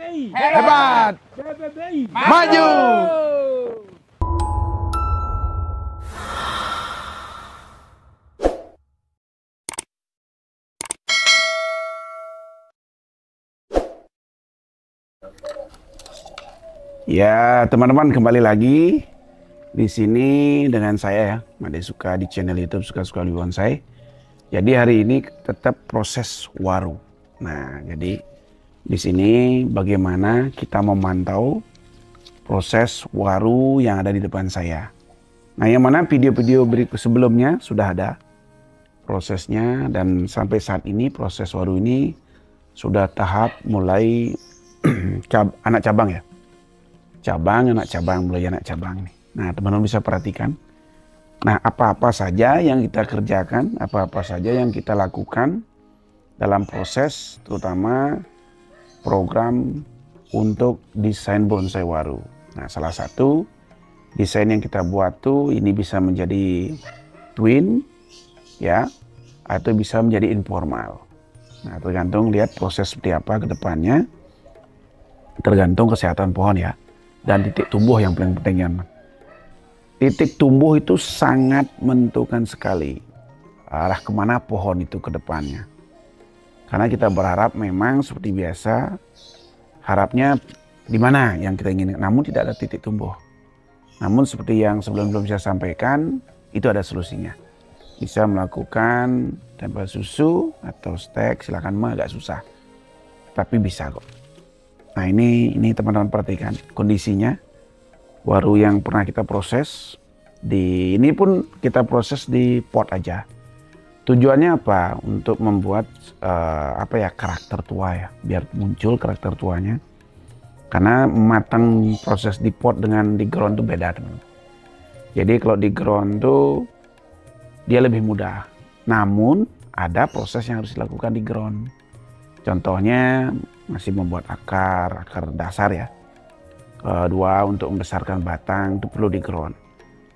BBBI Hebat. BBBI Maju. Ya, teman-teman, kembali lagi di sini dengan saya ya, Made Suka di channel YouTube Suka-Suka Hobi Bonsai. Jadi hari ini tetap proses waru. Nah, jadi di sini bagaimana kita memantau proses waru yang ada di depan saya. Nah, yang mana video-video berikut sebelumnya sudah ada prosesnya, dan sampai saat ini proses waru ini sudah tahap mulai anak cabang ya. Anak cabang, mulai anak cabang nih. Nah, teman-teman bisa perhatikan. Nah, apa-apa saja yang kita kerjakan, apa-apa saja yang kita lakukan dalam proses, terutama program untuk desain bonsai waru. Nah, salah satu desain yang kita buat tuh ini bisa menjadi twin, ya, atau bisa menjadi informal. Nah, tergantung lihat proses seperti apa ke depannya, tergantung kesehatan pohon ya. Dan titik tumbuh yang paling penting ya. Titik tumbuh itu sangat menentukan sekali arah kemana pohon itu ke depannya. Karena kita berharap memang seperti biasa, harapnya di mana yang kita inginkan, namun tidak ada titik tumbuh. Namun seperti yang sebelum-sebelum saya sampaikan, itu ada solusinya. Bisa melakukan tempel susu atau stek, silakan, mah agak susah. Tapi bisa kok. Nah, ini teman-teman perhatikan kondisinya. Waru yang pernah kita proses, ini pun kita proses di pot aja. Tujuannya apa? Untuk membuat karakter tua ya, biar muncul karakter tuanya. Karena matang proses di pot dengan di ground itu beda, teman-teman. Jadi kalau di ground tuh dia lebih mudah. Namun ada proses yang harus dilakukan di ground. Contohnya masih membuat akar dasar ya. Kedua, untuk membesarkan batang itu perlu di ground.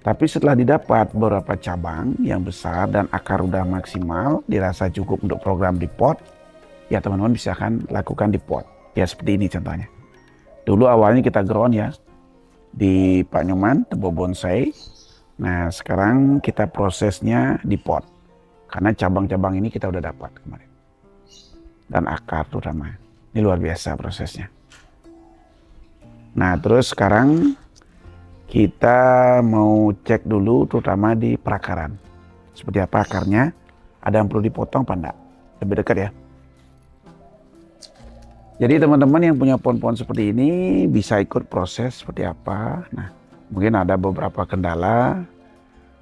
Tapi setelah didapat beberapa cabang yang besar dan akar udah maksimal, dirasa cukup untuk program di pot, ya teman-teman bisa akan lakukan di pot. Ya seperti ini contohnya. Dulu awalnya kita ground ya di Pak Nyoman, Tebo Bonsai. Nah, sekarang kita prosesnya di pot. Karena cabang-cabang ini kita udah dapat kemarin. Dan akar terutama. Ini luar biasa prosesnya. Nah, terus sekarang kita mau cek dulu terutama di perakaran. Seperti apa akarnya? Ada yang perlu dipotong apa enggak? Lebih dekat ya. Jadi teman-teman yang punya pohon-pohon seperti ini bisa ikut proses seperti apa. Nah, mungkin ada beberapa kendala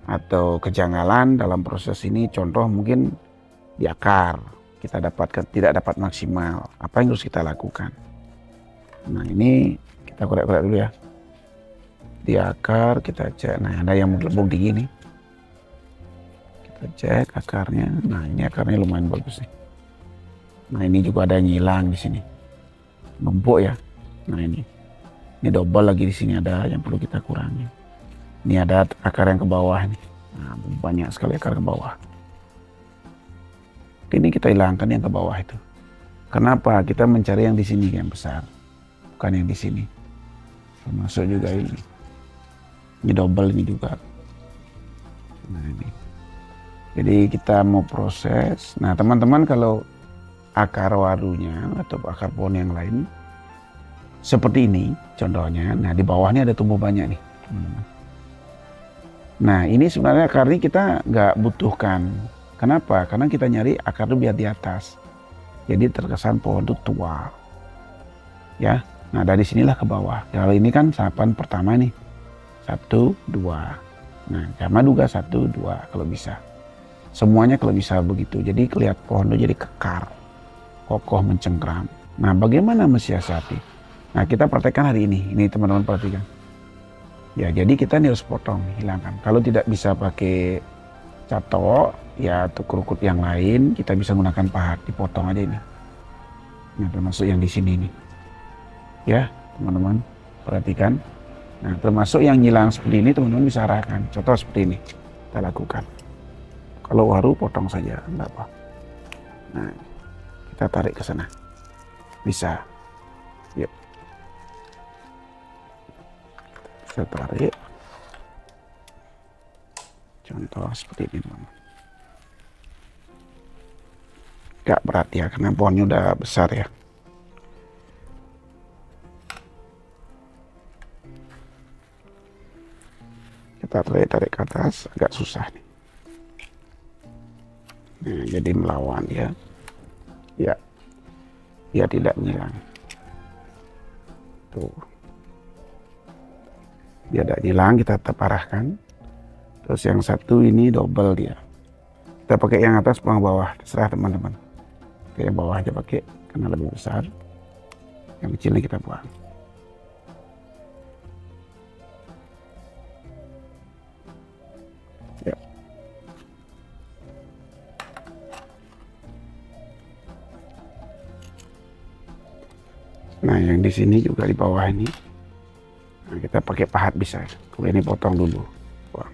atau kejanggalan dalam proses ini. Contoh mungkin di akar. Kita dapatkan tidak dapat maksimal. Apa yang harus kita lakukan? Nah, ini kita korek-korek dulu ya. Di akar kita cek. Nah, ada yang melebung tinggi nih. Kita cek akarnya. Nah, ini akarnya lumayan bagus nih. Nah, ini juga ada yang hilang di sini. Numpuk ya. Nah, ini double lagi di sini, ada yang perlu kita kurangi. Ini ada akar yang ke bawah nih. Nah, banyak sekali akar ke bawah. Ini kita hilangkan yang ke bawah itu. Kenapa? Kita mencari yang di sini yang besar, bukan yang di sini. Termasuk juga ini. Ini double ini juga. Nah, ini. Jadi kita mau proses. Nah, teman-teman kalau akar warunya atau akar pohon yang lain seperti ini contohnya. Nah, di bawahnya ada tumbuh banyak nih, teman-teman. Nah, ini sebenarnya akarnya kita nggak butuhkan. Kenapa? Karena kita nyari akar itu biar di atas. Jadi terkesan pohon itu tua. Ya. Nah, dari sinilah ke bawah. Kalau ini kan tahapan pertama nih. 1, 2. Nah, sama juga 1, 2 kalau bisa. Semuanya kalau bisa begitu. Jadi kelihatan pohon itu jadi kekar. Kokoh mencengkram. Nah, bagaimana mensiasati? Nah, kita praktekkan hari ini. Ini teman-teman perhatikan. Ya, jadi kita ini harus potong, hilangkan. Kalau tidak bisa pakai catok, ya atau kerukut yang lain, kita bisa menggunakan pahat, dipotong aja ini. Nah, termasuk yang di sini nih. Ya, teman-teman perhatikan. Nah, termasuk yang hilang seperti ini, teman-teman bisa arahkan. Contoh seperti ini, kita lakukan. Kalau waru, potong saja, enggak apa. Nah, kita tarik ke sana. Bisa. Yuk. Saya tarik. Contoh seperti ini, teman-teman. Gak berat ya, karena pohonnya udah besar ya. Kita tarik ke atas, agak susah nih. Nah, jadi melawan ya. Ya, dia tidak ngilang. Tuh. Dia tidak ngilang, kita tetap arahkan. Terus yang satu ini double dia. Kita pakai yang atas, bawah, terserah teman-teman. Oke, yang bawah aja pakai karena lebih besar. Yang kecilnya kita buang. Ya. Nah, yang di sini juga di bawah ini. Nah, kita pakai pahat bisa. Kalau ini potong dulu. Buang.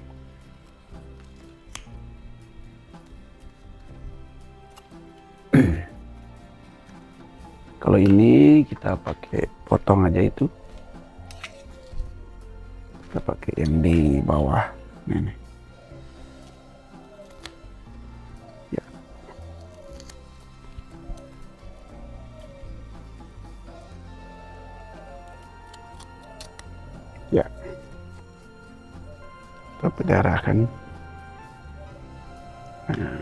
Kalau ini kita pakai potong aja itu. Kita pakai yang di bawah. Ini. Ya. Ya. Kita pedarahkan. Nah,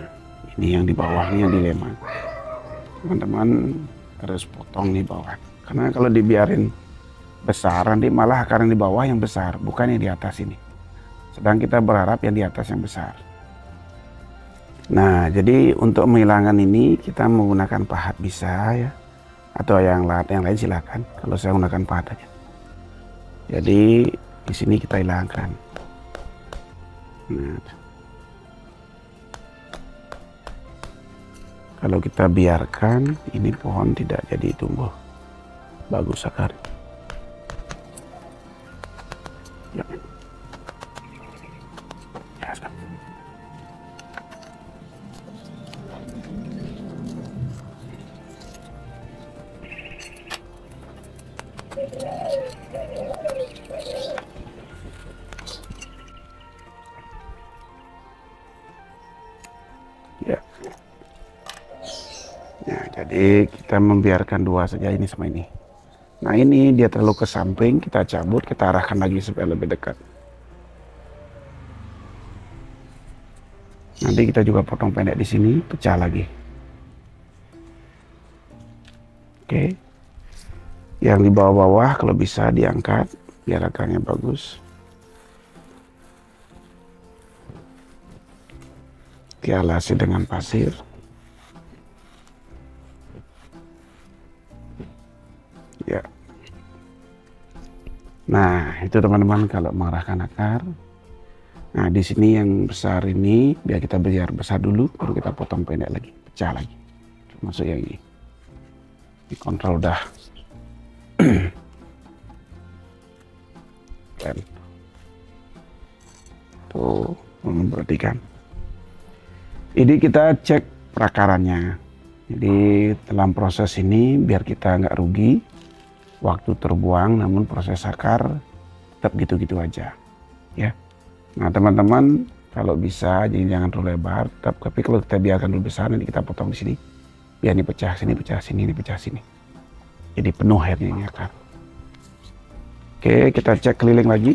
ini yang di bawah, ini yang dilema. Teman-teman harus potong nih bawah, karena kalau dibiarin besar nanti malah akar yang di bawah yang besar, bukan yang di atas ini. Sedang kita berharap yang di atas yang besar. Nah, jadi untuk menghilangkan ini kita menggunakan pahat bisa ya, atau yang lain silakan. Kalau saya menggunakan pahat aja. Jadi di sini kita hilangkan. Nah, kalau kita biarkan, ini pohon tidak jadi tumbuh bagus akar. Ya. Ya. Ya, jadi kita membiarkan dua saja, ini sama ini. Nah, ini dia terlalu ke samping, kita cabut, kita arahkan lagi supaya lebih dekat. Nanti kita juga potong pendek di sini, pecah lagi. Oke. Yang di bawah-bawah kalau bisa diangkat biar akarnya bagus. Dialasi dengan pasir. Ya. Nah, itu teman-teman kalau mengarahkan akar. Nah, di sini yang besar ini biar kita biar besar dulu, baru kita potong pendek lagi, pecah lagi. Termasuk yang ini. Dikontrol udah. Keren. Tuh, memperhatikan. Ini kita cek perakarannya. Jadi dalam proses ini biar kita nggak rugi, waktu terbuang, namun proses akar tetap gitu-gitu aja, ya. Nah, teman-teman kalau bisa jadi jangan terlalu lebar, tapi kalau kita biarkan dulu besar, nanti kita potong di sini, biar ini pecah sini, pecah sini, ini pecah sini. Jadi penuh akhirnya ini akar. Oke, kita cek keliling lagi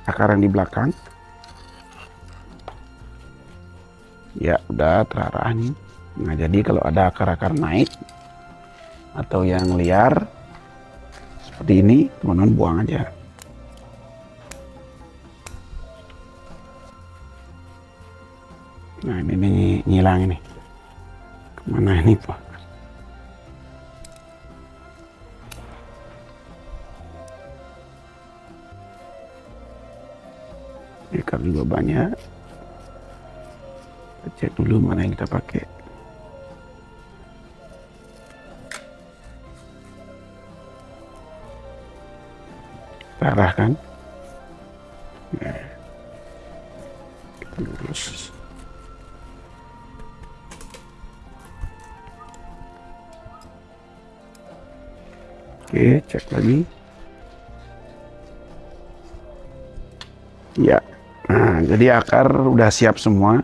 akar yang di belakang. Ya, udah terarah nih. Nah, jadi kalau ada akar-akar naik atau yang liar seperti ini, teman-teman buang aja. Nah, ini ngilang ini. Kemana ini, Pak? Akar juga banyak. Kita cek dulu mana yang kita pakai. Kita arahkan. Nah, kita lurus. Oke, cek lagi. Ya, nah jadi akar udah siap semua,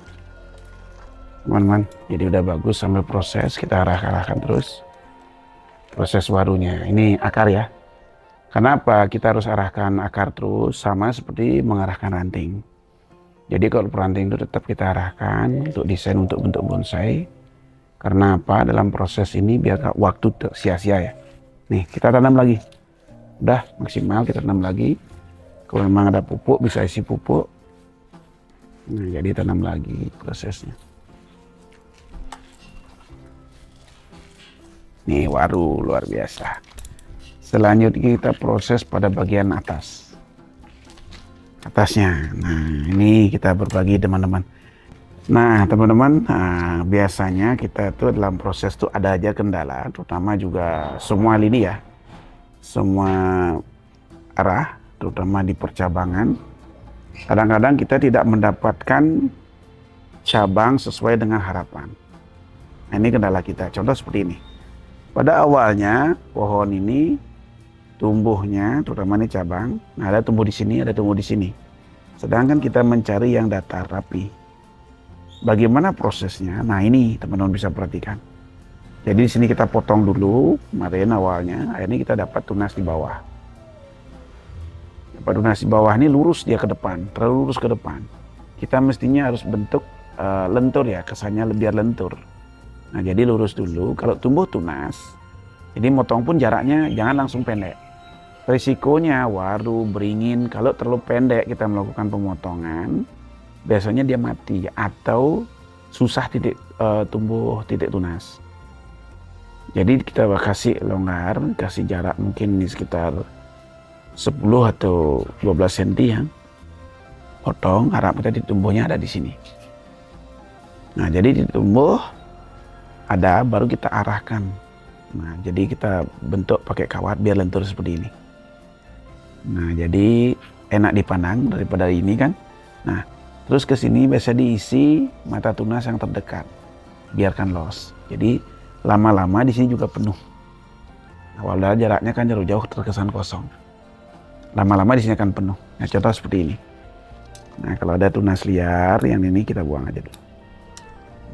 teman-teman. Jadi udah bagus sambil proses, kita arahkan terus proses warunya. Ini akar ya. Kenapa kita harus arahkan akar terus? Sama seperti mengarahkan ranting. Jadi kalau ranting itu tetap kita arahkan untuk desain untuk bentuk bonsai. Karena apa? Dalam proses ini biar waktu sia-sia ya. Nih, kita tanam lagi. Udah maksimal, kita tanam lagi. Kalau memang ada pupuk, bisa isi pupuk. Nah, jadi tanam lagi prosesnya. Nih, waru luar biasa. Selanjutnya kita proses pada bagian atasnya. Nah, ini kita berbagi teman-teman. Nah, teman-teman, biasanya kita tuh dalam proses tuh ada aja kendala, terutama juga semua lini ya. Semua arah, terutama di percabangan. Kadang-kadang kita tidak mendapatkan cabang sesuai dengan harapan. Nah, ini kendala kita. Contoh seperti ini. Pada awalnya pohon ini tumbuhnya, terutama ini cabang, nah ada tumbuh di sini, ada tumbuh di sini. Sedangkan kita mencari yang datar rapi. Bagaimana prosesnya? Nah, ini teman-teman bisa perhatikan. Jadi di sini kita potong dulu kemarin awalnya, akhirnya kita dapat tunas di bawah. Dapat tunas di bawah ini lurus dia ke depan, terlalu lurus ke depan. Kita mestinya harus bentuk lentur ya, kesannya biar lentur. Nah, jadi lurus dulu. Kalau tumbuh tunas, jadi motong pun jaraknya jangan langsung pendek. Risikonya waru, beringin, kalau terlalu pendek kita melakukan pemotongan, biasanya dia mati atau susah tumbuh titik tunas. Jadi kita kasih longgar, kasih jarak mungkin sekitar 10 atau 12 cm ya. Potong, harap titik tumbuhnya ada di sini. Nah, jadi titik tumbuh ada, baru kita arahkan. Nah, jadi kita bentuk pakai kawat biar lentur seperti ini. Nah, jadi enak dipandang daripada ini kan. Nah, terus ke sini biasa diisi mata tunas yang terdekat. Biarkan los. Jadi lama-lama di sini juga penuh. Awalnya jaraknya kan jauh-jauh terkesan kosong. Lama-lama di sini akan penuh. Nah, contoh seperti ini. Nah, kalau ada tunas liar yang ini kita buang aja dulu.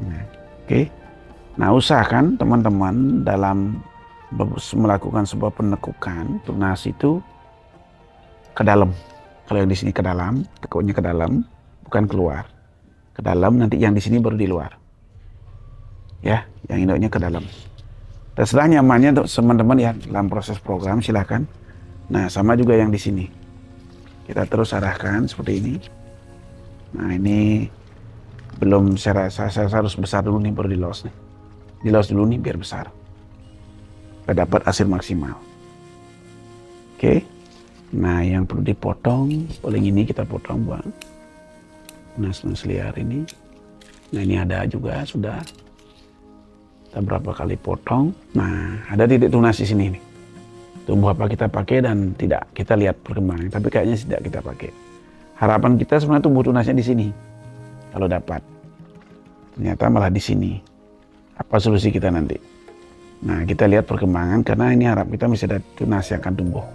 Nah, oke. Nah, usahakan teman-teman dalam melakukan sebuah penekukan tunas itu ke dalam. Kalau yang di sini ke dalam, tekuknya ke dalam, bukan keluar. Ke dalam, nanti yang di sini baru di luar. Ya, yang induknya ke dalam. Terserah nyamannya untuk teman-teman ya dalam proses program, silahkan. Nah, sama juga yang di sini. Kita terus arahkan seperti ini. Nah, ini belum saya harus besar dulu nih, baru dilos nih. Dilos dulu nih biar besar. Kita dapat hasil maksimal. Oke. Nah, yang perlu dipotong, paling ini kita potong buang. Tunas-tunas liar ini. Nah, ini ada juga sudah. Kita berapa kali potong. Nah, ada titik tunas di sini nih. Tumbuh apa kita pakai dan tidak. Kita lihat perkembangan, tapi kayaknya tidak kita pakai. Harapan kita sebenarnya tumbuh tunasnya di sini. Kalau dapat. Ternyata malah di sini. Apa solusi kita nanti? Nah, kita lihat perkembangan karena ini harap kita masih ada tunas yang akan tumbuh.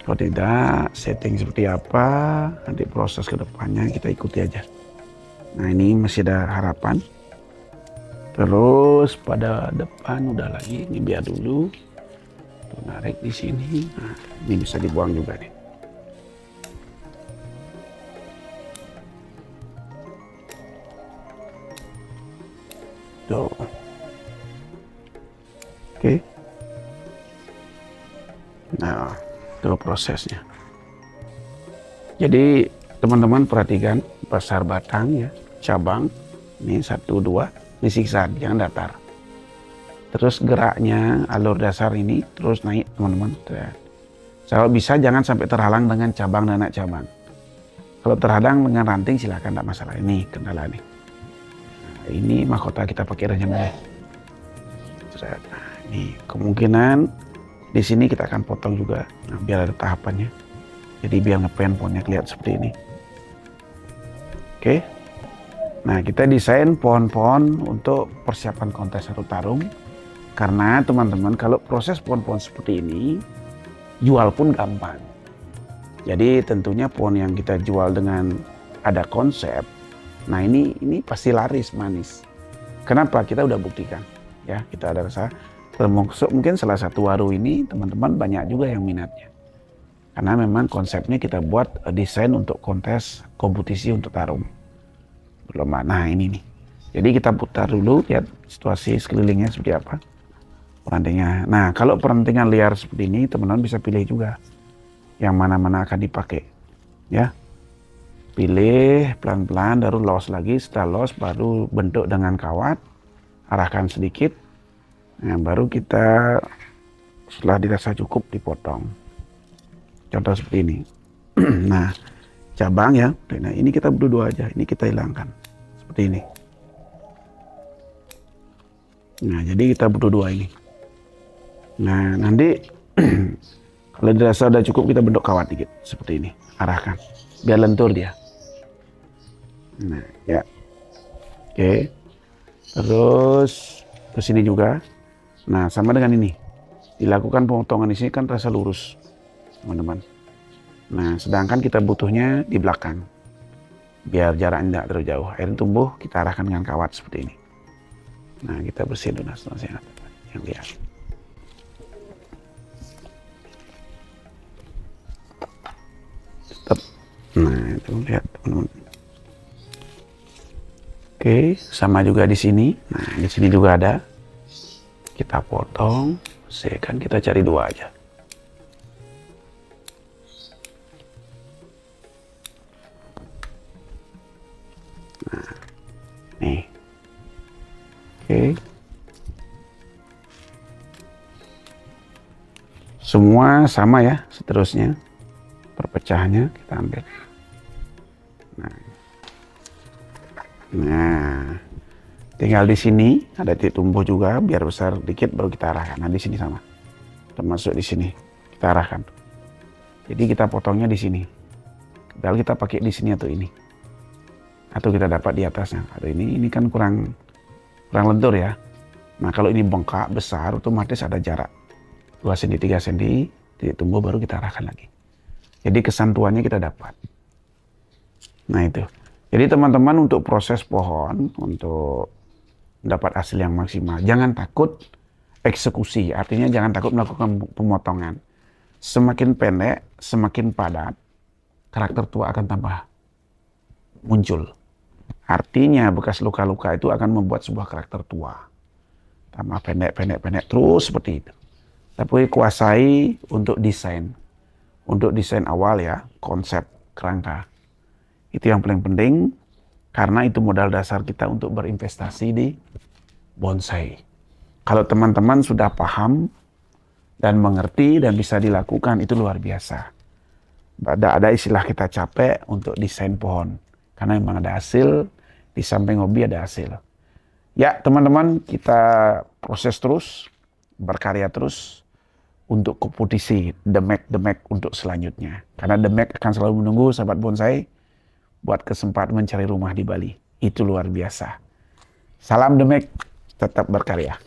Kalau tidak, setting seperti apa, nanti proses ke depannya kita ikuti aja. Nah, ini masih ada harapan. Terus pada depan udah lagi, ini biar dulu. Tarik di sini. Nah, ini bisa dibuang juga nih. Tuh. Oke. Nah, itu prosesnya. Jadi teman-teman perhatikan besar batang ya, cabang. Ini 1, 2. Ini siksaan, jangan datar. Terus geraknya alur dasar ini terus naik teman-teman. Kalau bisa jangan sampai terhalang dengan cabang dan anak cabang. Kalau terhadang dengan ranting silahkan, tidak masalah. Ini kendala nih. Nah, ini mahkota kita pakai renyamnya. Nah, ini kemungkinan di sini kita akan potong juga. Nah, biar ada tahapannya. Jadi biar ngepen pohonnya kelihatan seperti ini. Oke. Nah, kita desain pohon-pohon untuk persiapan kontes atau tarung. Karena teman-teman kalau proses pohon-pohon seperti ini, jual pun gampang. Jadi tentunya pohon yang kita jual dengan ada konsep, nah ini pasti laris manis. Kenapa? Kita udah buktikan. Ya, kita ada rasa, termasuk mungkin salah satu waru ini teman-teman banyak juga yang minatnya. Karena memang konsepnya kita buat desain untuk kontes kompetisi untuk tarung berlomba. Nah ini nih. Jadi kita putar dulu, lihat situasi sekelilingnya seperti apa. Perantingnya. Nah kalau perantingan liar seperti ini, teman-teman bisa pilih juga yang mana-mana akan dipakai. Ya, pilih pelan-pelan, baru los lagi. Setelah los, baru bentuk dengan kawat, arahkan sedikit. Nah baru kita setelah dirasa cukup dipotong. Contoh seperti ini. Nah, cabang ya. Nah, ini kita berdua aja. Ini kita hilangkan. Seperti ini. Nah, jadi kita berdua ini. Nah, nanti kalau dirasa udah cukup, kita bentuk kawat dikit. Seperti ini. Arahkan. Biar lentur dia. Nah, ya. Oke. Terus ke sini juga. Nah, sama dengan ini. Dilakukan pemotongan di sini kan terasa lurus, teman-teman. Nah, sedangkan kita butuhnya di belakang. Biar jaraknya tidak terlalu jauh. Akhirnya tumbuh, kita arahkan dengan kawat seperti ini. Nah, kita bersihin dulu yang lihat. Tetap. Nah, itu lihat teman-teman. Oke, sama juga di sini. Nah, di sini juga ada. Kita potong. Kan kita cari dua aja. Nah, nih. Oke. Semua sama ya, seterusnya. Perpecahannya kita ambil. Nah, tinggal di sini ada titik tumbuh juga, biar besar dikit baru kita arahkan. Nah, di sini sama. Termasuk di sini kita arahkan. Jadi kita potongnya di sini. Padahal kita pakai di sini atau ini. Atau kita dapat di atasnya. Atau ini kan kurang lentur ya. Nah, kalau ini bengkak besar, otomatis ada jarak 2 cm, 3 cm, titik tumbuh baru kita arahkan lagi. Jadi kesantuannya kita dapat. Nah, itu. Jadi teman-teman untuk proses pohon, untuk dapat hasil yang maksimal, jangan takut eksekusi. Artinya jangan takut melakukan pemotongan. Semakin pendek, semakin padat, karakter tua akan tambah muncul. Artinya bekas luka-luka itu akan membuat sebuah karakter tua. Tambah pendek, terus seperti itu. Tapi kuasai untuk desain. Untuk desain awal ya, konsep kerangka. Itu yang paling penting, karena itu modal dasar kita untuk berinvestasi di bonsai. Kalau teman-teman sudah paham dan mengerti dan bisa dilakukan, itu luar biasa. Ada istilah kita capek untuk desain pohon. Karena memang ada hasil, di samping hobi ada hasil. Ya teman-teman, kita proses terus, berkarya terus untuk kompetisi demek untuk selanjutnya. Karena demek akan selalu menunggu sahabat bonsai buat kesempatan mencari rumah di Bali. Itu luar biasa. Salam demek, tetap berkarya.